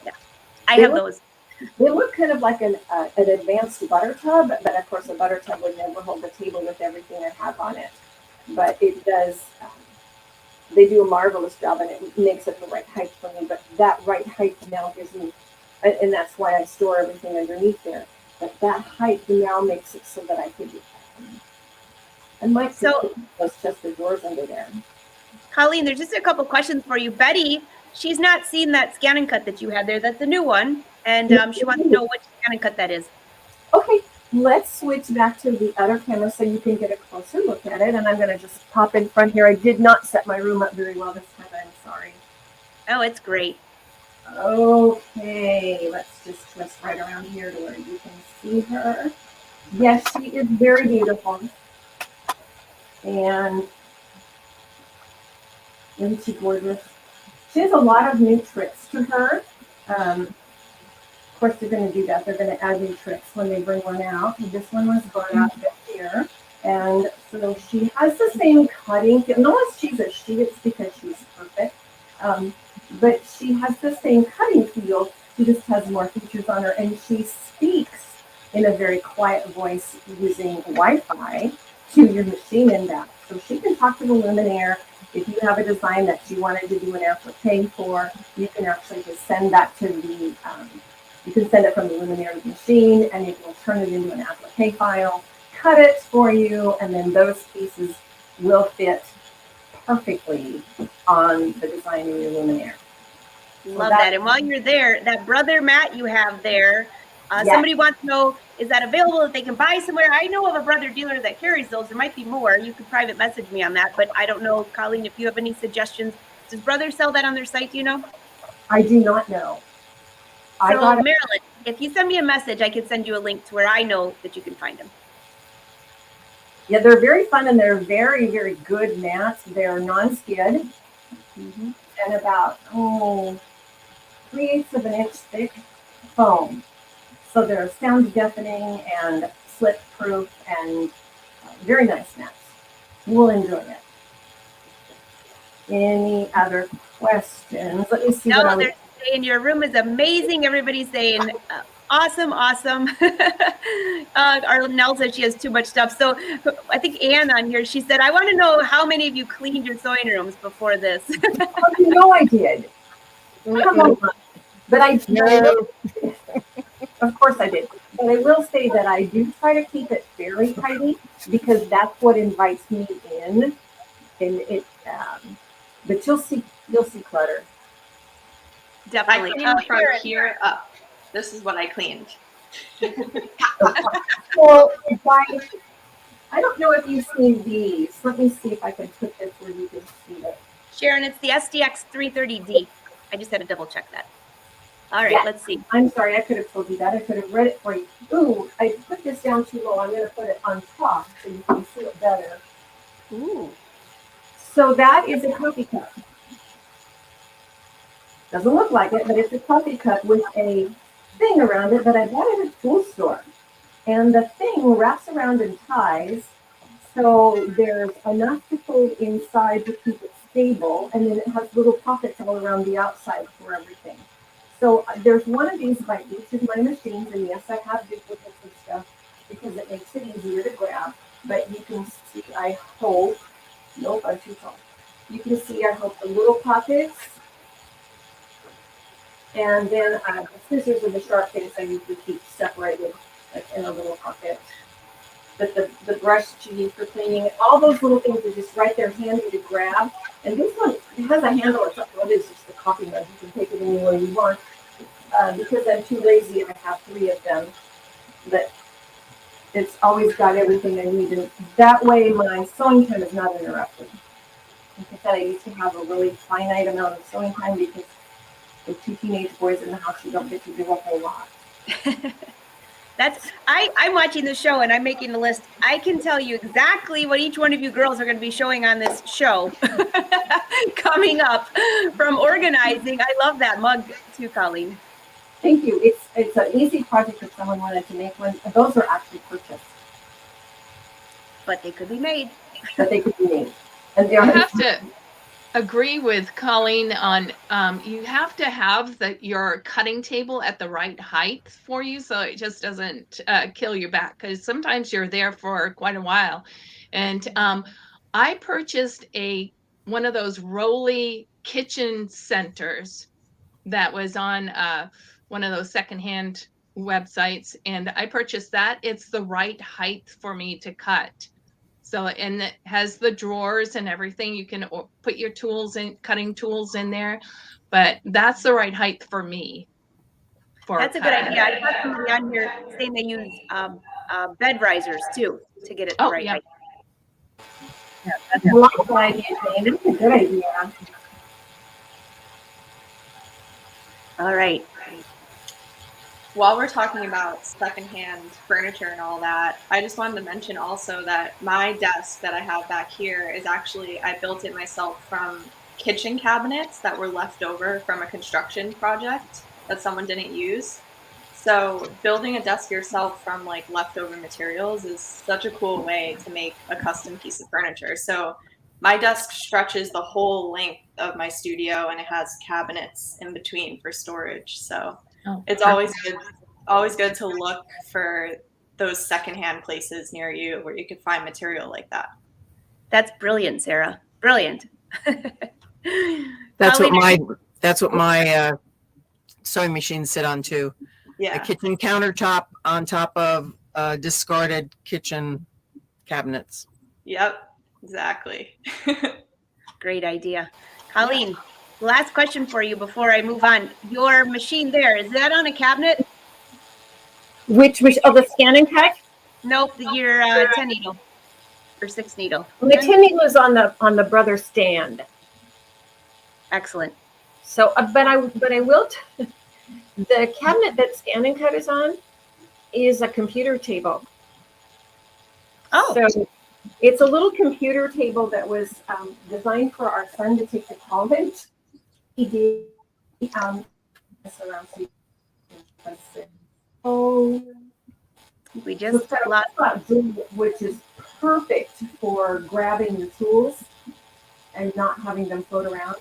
Yeah. I have those. They look kind of like an advanced butter tub, but of course a butter tub would never hold the table with everything I have on it. But it does, they do a marvelous job, and it makes it the right height for me. But that right height now gives me, and that's why I store everything underneath there. But that height now makes it so that I could, and like So, those chest of drawers under there. Coleen, there's just a couple questions for you. Betty, she's not seen that scan and cut that you had there. That's a new one. And she wants to know which scan and cut that is. Okay, let's switch back to the other camera so you can get a closer look at it. And I'm going to just pop in front here. I did not set my room up very well this time. I'm sorry. Oh, it's great. Okay, let's just twist right around here to where you can see her. Yes, she is very beautiful. And isn't she gorgeous? She has a lot of new tricks to her. Of course, they're going to do that. They're going to add new tricks when they bring one out. And this one was brought out this year. And so she has the same cutting. Unless she's a she, it's because she's perfect. But she has the same cutting feel. She just has more features on her. And she speaks in a very quiet voice using Wi-Fi to your machine in that. So she can talk to the Luminaire. If you have a design that you wanted to do an applique for, you can actually just send that to the, you can send it from the Luminaire machine, and it will turn it into an applique file, cut it for you, and then those pieces will fit perfectly on the design in your Luminaire. Love that. And while you're there, that brother mat you have there, Yes. Somebody wants to know, is that available that they can buy somewhere? I know of a brother dealer that carries those. There might be more. You could private message me on that, but I don't know, Coleen, if you have any suggestions. Does brother sell that on their site? Do you know? I do not know. So Marilyn, if you send me a message, I can send you a link to where I know that you can find them. Yeah, they're very fun, and they're very, very good mats. They're non-skid, and about 3/8 of an inch thick foam. So they're sound deafening and slip proof and very nice mats. You will enjoy it. Any other questions? Let me see. No, they're saying your room is amazing. Everybody's saying awesome, awesome. Arnell said she has too much stuff. So I think Anne on here, she said, I want to know how many of you cleaned your sewing rooms before this. You know I did. Come on. But I know. Of course I did. But I will say that I do try to keep it fairly tidy because that's what invites me in, and it. But you'll see clutter. I Definitely. cleaned from Sharon. here up. This is what I cleaned. Well, I don't know if you've seen these. Let me see if I can put this where you can see it. Sharon, it's the SDX 330D. I just had to double check that. All right, Yeah. let's see. I'm sorry, I could have told you that. I could have read it for you. Ooh, I put this down too low. I'm going to put it on top so you can see it better. Ooh. So that is a coffee cup. Doesn't look like it, but it's a coffee cup with a thing around it that I bought at a tool store. And the thing wraps around and ties, so there's enough to hold inside to keep it stable, and then it has little pockets all around the outside for everything. So there's one of these by each of my machines, and yes, I have duplicates of stuff because it makes it easier to grab. But you can see I hold, nope, I'm too tall. You can see I hold the little pockets, and then the scissors and the sharp things I usually keep separated, like in a little pocket. But the brush that you need for cleaning, all those little things are just right there handy to grab. And this one, it has a handle. It's up, well, it is just a coffee mug. You can take it anywhere you want. Because I'm too lazy, I have 3 of them. But it's always got everything I need. And that way my sewing time is not interrupted. Like I said, I used to have a really finite amount of sewing time because with 2 teenage boys in the house, you don't get to do a whole lot. I'm watching the show and I'm making a list. I can tell you exactly what each one of you girls are going to be showing on this show coming up from organizing. I love that mug too, Coleen. Thank you. It's an easy project if someone wanted to make one. Those are actually purchased, But they could be made. but they could be made. And I have to agree with Coleen on you have to have your cutting table at the right height for you so it just doesn't kill your back, because sometimes you're there for quite a while. And I purchased one of those rolly kitchen centers that was on one of those secondhand websites, and I purchased that. It's the right height for me to cut. So, and it has the drawers and everything. You can put your tools in, cutting tools in there, but that's the right height for me. That's a good idea. I saw somebody on here saying they use bed risers too to get it the right height. Yeah, that's a good idea, Jane. That's a good idea. All right. While we're talking about secondhand furniture and all that, I just wanted to mention also that my desk that I have back here is actually, I built it myself from kitchen cabinets that were left over from a construction project that someone didn't use. So building a desk yourself from like leftover materials is such a cool way to make a custom piece of furniture. So my desk stretches the whole length of my studio and it has cabinets in between for storage. So it's always good to look for those secondhand places near you where you can find material like that. That's brilliant, Sara. Brilliant. That's what my sewing machines sit on too. Yeah. A kitchen countertop on top of discarded kitchen cabinets. Yep, exactly. Great idea. Coleen, last question for you before I move on. Your machine there, is that on a cabinet? Which machine? Oh, the scan and cut? Nope, your 10 needle or 6 needle. The 10 needle is on the brother stand. Excellent. So, but I will. The cabinet that scan and cut is on is a computer table. Oh. So it's a little computer table that was designed for our son to take to college. He did around we just lost, which is perfect for grabbing the tools and not having them float around.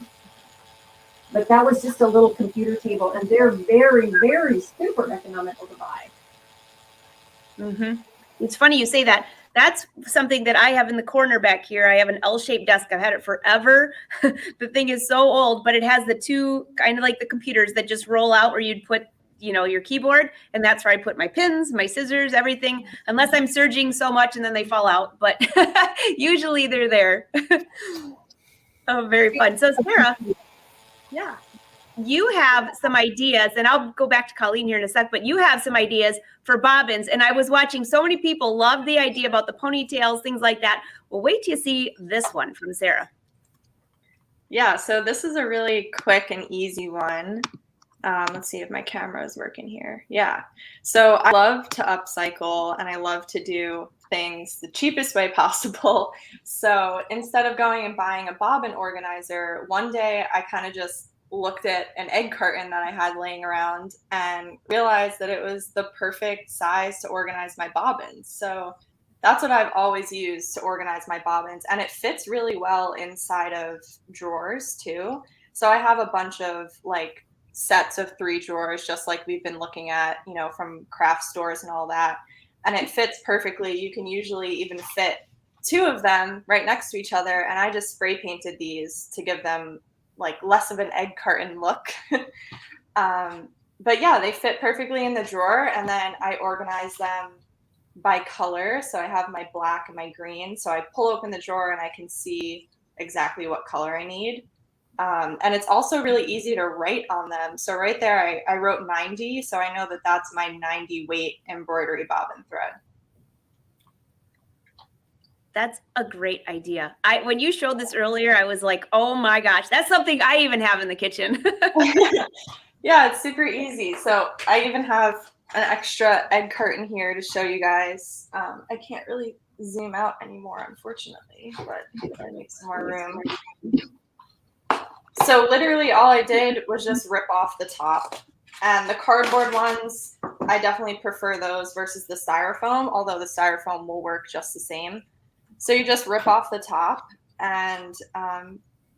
But that was just a little computer table, and they're very, very super economical to buy. Mm-hmm. It's funny you say that. That's something that I have in the corner back here. I have an L-shaped desk. I've had it forever. The thing is so old, but it has the 2 kind of like the computers that just roll out where you'd put your keyboard, and that's where I put my pins, my scissors, everything, unless I'm serging so much and then they fall out, but usually they're there. Oh, very fun. So Sara, Yeah. you have some ideas, and I'll go back to Coleen here in a sec, but you have some ideas for bobbins, and I was watching so many people love the idea about the ponytails, things like that. Well, wait till you see this one from Sara. Yeah, so this is a really quick and easy one. Let's see if my camera is working here. Yeah. So I love to upcycle and I love to do things the cheapest way possible. So instead of going and buying a bobbin organizer, one day I kind of just looked at an egg carton that I had laying around and realized that it was the perfect size to organize my bobbins. So that's what I've always used to organize my bobbins. And it fits really well inside of drawers too. So I have a bunch of like sets of 3 drawers, just like we've been looking at, from craft stores and all that. And it fits perfectly. You can usually even fit 2 of them right next to each other. And I just spray painted these to give them like less of an egg carton look. But yeah, they fit perfectly in the drawer. And then I organize them by color. So I have my black and my green. So I pull open the drawer and I can see exactly what color I need. And it's also really easy to write on them. So right there, I wrote 90. So I know that that's my 90 weight embroidery bobbin thread. That's a great idea. When you showed this earlier, I was like, oh my gosh, that's something I even have in the kitchen. Yeah, it's super easy. So I even have an extra egg carton here to show you guys. I can't really zoom out anymore, unfortunately, but I make some more room. So literally all I did was just rip off the top. And the cardboard ones, I definitely prefer those versus the styrofoam, although the styrofoam will work just the same. So you just rip off the top and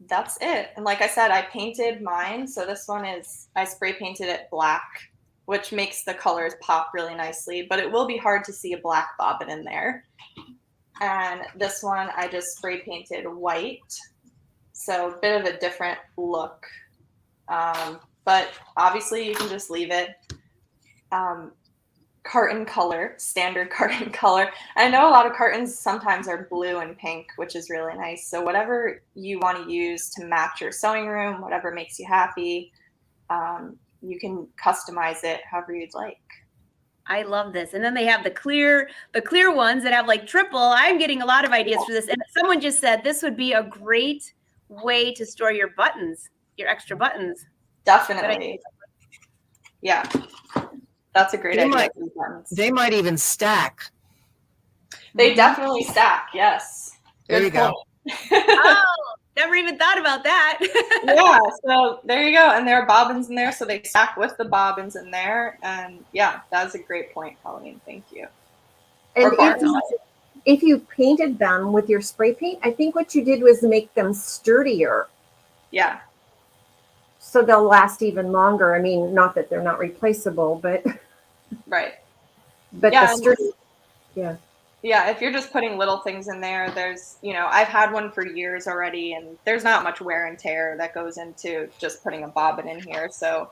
that's it. And like I said, I painted mine. So this one I spray painted it black, which makes the colors pop really nicely, but it will be hard to see a black bobbin in there. And this one I just spray painted white. So a bit of a different look, but obviously you can just leave it. Carton color, standard carton color. I know a lot of cartons sometimes are blue and pink, which is really nice. So whatever you want to use to match your sewing room, whatever makes you happy, you can customize it however you'd like. I love this. And then they have the clear ones that have like triple. I'm getting a lot of ideas for this. And someone just said this would be a great way to store your buttons, your extra buttons. Definitely. Yeah. That's a great idea. They might even stack. They definitely stack, yes. There you go. Oh, never even thought about that. Yeah, so there you go. And there are bobbins in there, so they stack with the bobbins in there. And yeah, that's a great point, Coleen. Thank you. And if you painted them with your spray paint, I think what you did was make them sturdier. Yeah. So they'll last even longer. I mean, not that they're not replaceable, but right. But yeah, the sturdy, yeah. Yeah, if you're just putting little things in there, there's, I've had one for years already, and there's not much wear and tear that goes into just putting a bobbin in here. So,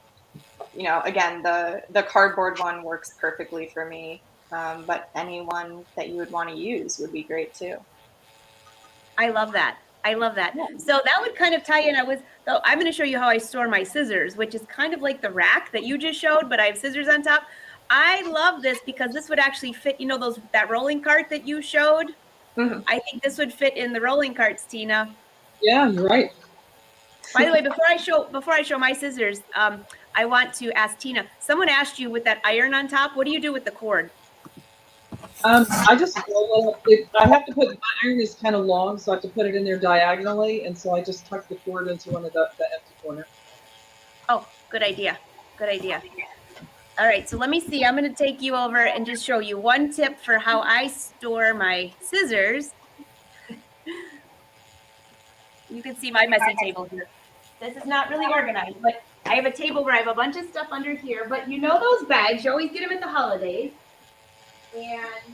again, the cardboard one works perfectly for me, but any one that you would want to use would be great too. I love that. So that would kind of tie in. I'm going to show you how I store my scissors, which is kind of like the rack that you just showed, but I have scissors on top. I love this because this would actually fit, that rolling cart that you showed. Mm-hmm. I think this would fit in the rolling carts, Tina. Yeah, you're right. By the way, before I show my scissors, I want to ask Tina, someone asked you with that iron on top, what do you do with the cord? I just roll it up. I have to put, my iron is kind of long, so I have to put it in there diagonally, and so I just tuck the cord into one of the empty corner. Oh, good idea. All right, so let me see. I'm going to take you over and just show you one tip for how I store my scissors. You can see my messy table here. This is not really organized, but I have a table where I have a bunch of stuff under here. But those bags, you always get them at the holidays. And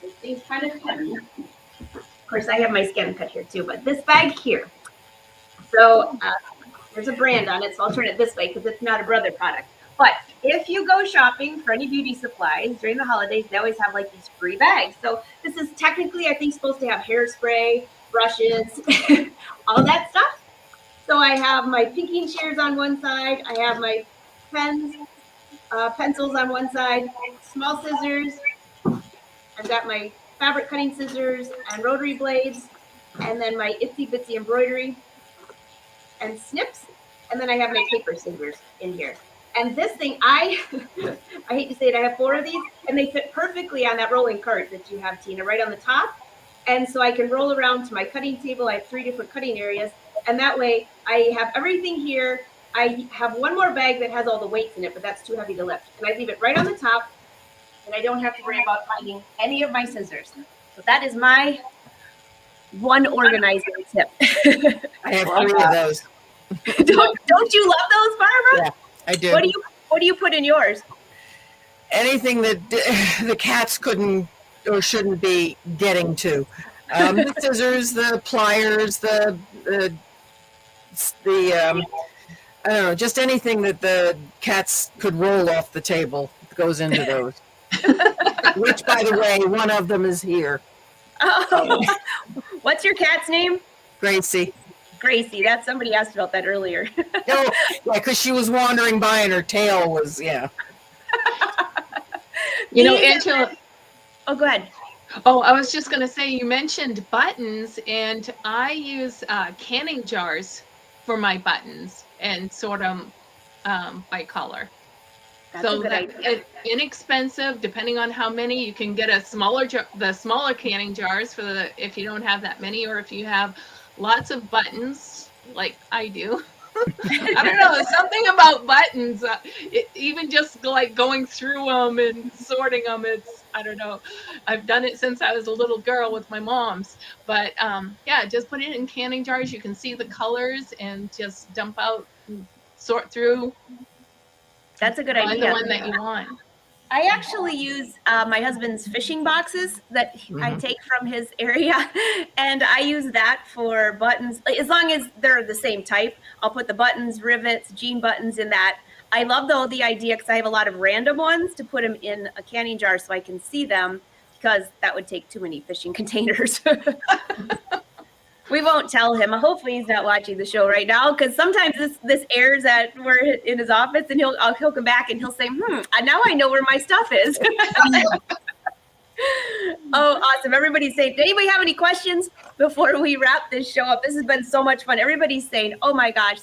this thing's kind of heavy. Of course, I have my scan cut here too, but this bag here. So There's a brand on it, so I'll turn it this way because it's not a brother product. But if you go shopping for any beauty supplies during the holidays, they always have like these free bags. So this is technically, I think, supposed to have hairspray, brushes, all that stuff. So I have my pinking shears on one side. I have my pens, pencils on one side, small scissors. I've got my fabric cutting scissors and rotary blades, and then my itsy bitsy embroidery and snips. And then I have my paper scissors in here. And this thing, I hate to say it, I have 4 of these, and they fit perfectly on that rolling cart that you have, Tina, right on the top. And so I can roll around to my cutting table. I have 3 different cutting areas. And that way I have everything here. I have one more bag that has all the weights in it, but that's too heavy to lift. And I leave it right on the top, and I don't have to worry about finding any of my scissors. So that is my one organizing tip. I have 3 of those. Don't you love those, Barbara? Yeah, I do. What do you put in yours? Anything that the cats couldn't or shouldn't be getting to. The scissors, the pliers, the I don't know, just anything that the cats could roll off the table goes into those. Which, by the way, one of them is here. Oh. What's your cat's name? Gracie. Gracie. That's somebody asked about that earlier. No, yeah, because she was wandering by and her tail was, yeah. You know, Angela. Oh, go ahead. Oh, I was just going to say, you mentioned buttons, and I use canning jars for my buttons and sort them by color. That's a good idea. It's inexpensive. Depending on how many, you can get the smaller canning jars for if you don't have that many, or if you have lots of buttons like I do. I don't know, there's something about buttons, even just like going through them and sorting them, I don't know. I've done it since I was a little girl with my mom's, but yeah, just put it in canning jars. You can see the colors and just dump out and sort through. That's a good Find idea. the one that you want. I actually use my husband's fishing boxes that I take from his area, and I use that for buttons. As long as they're the same type, I'll put the buttons, rivets, jean buttons in that. I love, though, the idea because I have a lot of random ones to put them in a canning jar so I can see them, because that would take too many fishing containers. We won't tell him. Hopefully he's not watching the show right now, because sometimes this airs at we're in his office, and he'll come back and he'll say, now I know where my stuff is. Oh, awesome. Everybody's saying, did anybody have any questions before we wrap this show up? This has been so much fun. Everybody's saying, oh my gosh,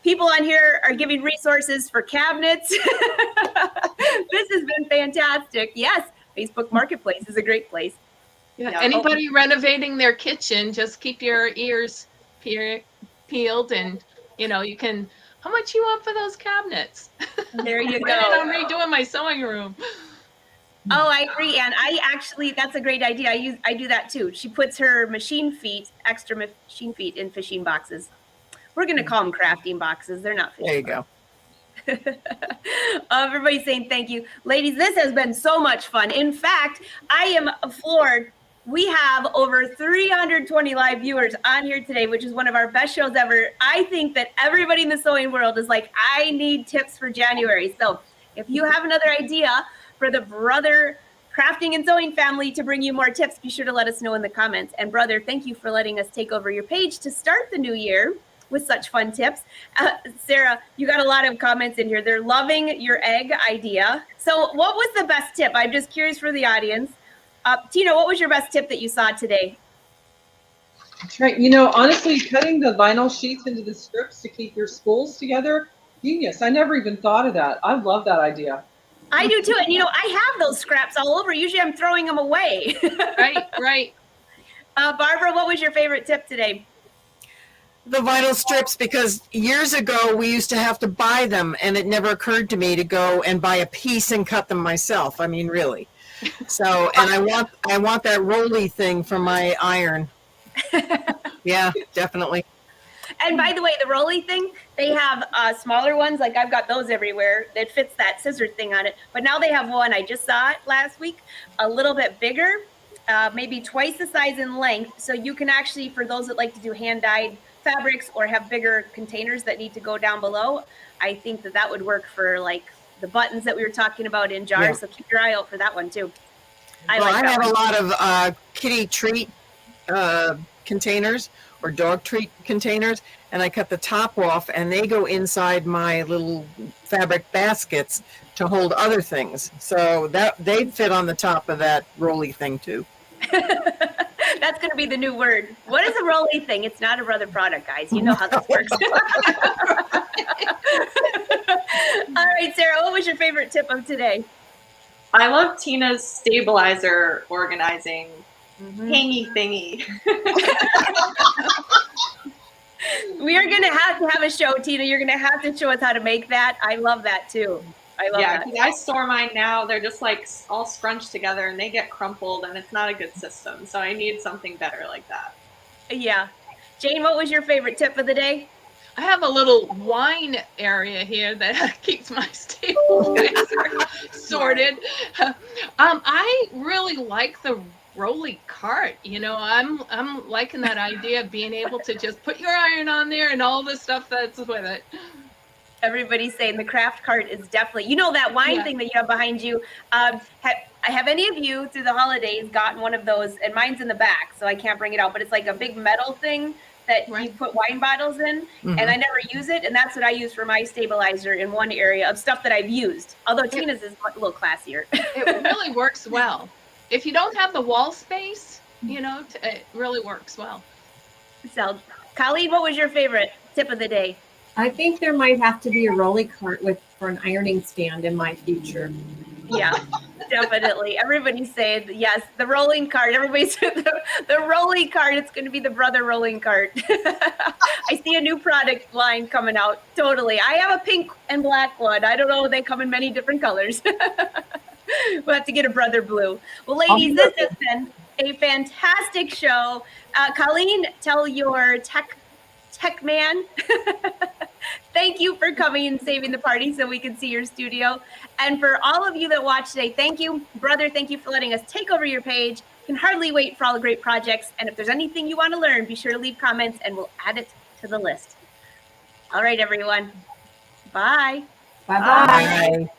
people on here are giving resources for cabinets. This has been fantastic. Yes, Facebook Marketplace is a great place. Yeah. Anybody renovating their kitchen, just keep your ears peeled, and you can. How much you want for those cabinets? There you go. I'm redoing my sewing room. Oh, I agree, Anne. That's a great idea. I do that too. She puts her extra machine feet in fishing boxes. We're going to call them crafting boxes. They're not fishing. There you go. Everybody's saying thank you. Ladies, this has been so much fun. In fact, I am floored. We have over 320 live viewers on here today, which is one of our best shows ever. I think that everybody in the sewing world is like, I need tips for January. So if you have another idea for the Brother Crafting and Sewing family to bring you more tips, be sure to let us know in the comments. And Brother, thank you for letting us take over your page to start the new year with such fun tips. Sara, you got a lot of comments in here. They're loving your egg idea. So what was the best tip? I'm just curious for the audience. Tina, what was your best tip that you saw today? That's right. Honestly, cutting the vinyl sheets into the strips to keep your spools together, genius. I never even thought of that. I love that idea. I do too. And I have those scraps all over. Usually I'm throwing them away. Right. Barbara, what was your favorite tip today? The vinyl strips, because years ago we used to have to buy them, and it never occurred to me to go and buy a piece and cut them myself. I mean, really. So, and I want that rolly thing for my iron. Yeah, definitely. And by the way, the rolly thing, they have smaller ones. Like I've got those everywhere that fits that scissor thing on it. But now they have one, I just saw it last week, a little bit bigger, maybe twice the size in length. So you can actually, for those that like to do hand-dyed fabrics or have bigger containers that need to go down below, I think that would work for like the buttons that we were talking about in jars. Yeah. So keep your eye out for that one too. I have a lot of kitty treat containers or dog treat containers, and I cut the top off, and they go inside my little fabric baskets to hold other things. So that they'd fit on the top of that rolly thing too. That's going to be the new word. What is a rolly thing? It's not a brother product, guys. You know how this works. All right, Sarah, what was your favorite tip of today? I love Tina's stabilizer organizing hangy thingy. We are going to have a show, Tina. You're going to have to show us how to make that. I love that too. I love that. Yeah, I store mine now. They're just like all scrunched together and they get crumpled and it's not a good system. So I need something better like that. Yeah. Jane, what was your favorite tip of the day? I have a little wine area here that keeps my stabilizer sorted. I really like the rolly cart. You know, I'm liking that idea of being able to just put your iron on there and all the stuff that's with it. Everybody's saying the craft cart is definitely, you know, that wine thing that you have behind you. Have any of you through the holidays gotten one of those? And mine's in the back, so I can't bring it out, but it's like a big metal thing that you put wine bottles in, and I never use it. And that's what I use for my stabilizer in one area of stuff that I've used. Although Tina's is a little classier. It really works well. If you don't have the wall space, you know, it really works well. So, Coleen, what was your favorite tip of the day? I think there might have to be a rolly cart for an ironing stand in my future. Yeah, definitely. Everybody's saying yes, the rolling cart. Everybody's the rolling cart. It's going to be the brother rolling cart. I see a new product line coming out. Totally. I have a pink and black one. I don't know. They come in many different colors. We'll have to get a brother blue. Well, ladies, this has been a fantastic show. Coleen, tell your tech man. Thank you for coming and saving the party so we can see your studio. And for all of you that watched today, thank you. Brother, thank you for letting us take over your page. Can hardly wait for all the great projects. And if there's anything you want to learn, be sure to leave comments and we'll add it to the list. All right, everyone. Bye. Bye-bye. Bye.